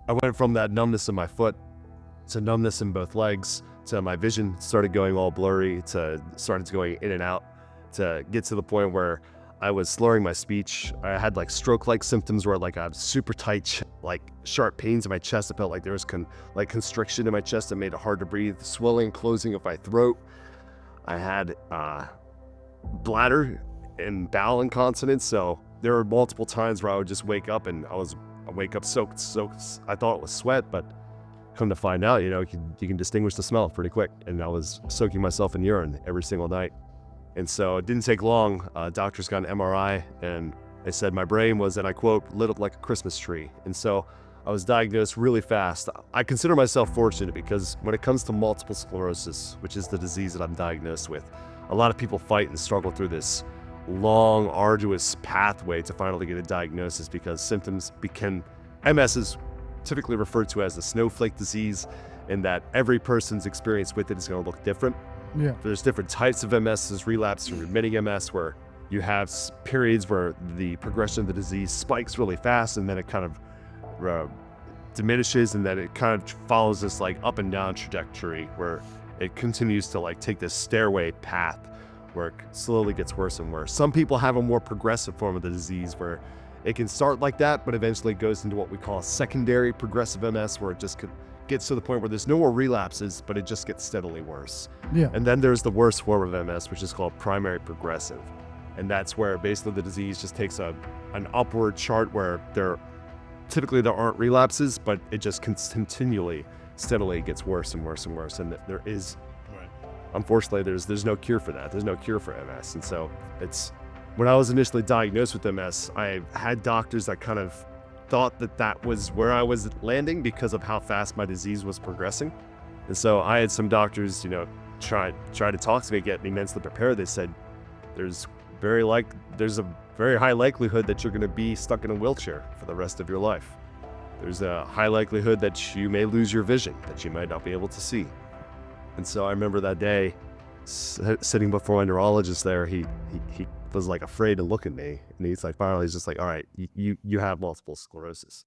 I went from that numbness in my foot to numbness in both legs to my vision started going all blurry to started going in and out to get to the point where I was slurring my speech. I had like stroke-like symptoms where like I had super tight, like sharp pains in my chest. It felt like there was constriction in my chest that made it hard to breathe, swelling, closing of my throat. I had bladder and bowel incontinence. So there were multiple times where I would just wake up and I wake up soaked. I thought it was sweat, but come to find out, you can distinguish the smell pretty quick. And I was soaking myself in urine every single night. And so it didn't take long. Doctors got an MRI and they said my brain was, and I quote, lit up like a Christmas tree. And so I was diagnosed really fast. I consider myself fortunate because when it comes to multiple sclerosis, which is the disease that I'm diagnosed with, a lot of people fight and struggle through this long, arduous pathway to finally get a diagnosis because symptoms become, MS is typically referred to as the snowflake disease, in that every person's experience with it is going to look different. Yeah. There's different types of MS. There's relapse and remitting MS, where you have periods where the progression of the disease spikes really fast and then it kind of diminishes, and then it kind of follows this like up and down trajectory where it continues to like take this stairway path where it slowly gets worse and worse. Some people have a more progressive form of the disease where it can start like that, but eventually goes into what we call secondary progressive MS, where it just gets to the point where there's no more relapses, but it just gets steadily worse. Yeah. And then there's the worst form of MS, which is called primary progressive. And that's where basically the disease just takes an upward chart where typically there aren't relapses, but it just continually, steadily gets worse and worse and worse. And there is, unfortunately, there's no cure for that. There's no cure for MS. And so when I was initially diagnosed with MS, I had doctors that kind of thought that was where I was landing because of how fast my disease was progressing. And so I had some doctors, try to talk to me, get me mentally prepared. They said, there's a very high likelihood that you're going to be stuck in a wheelchair for the rest of your life. There's a high likelihood that you may lose your vision, that you might not be able to see. And so I remember that day sitting before my neurologist there, he was like afraid to look at me. And he's just like, all right, you have multiple sclerosis.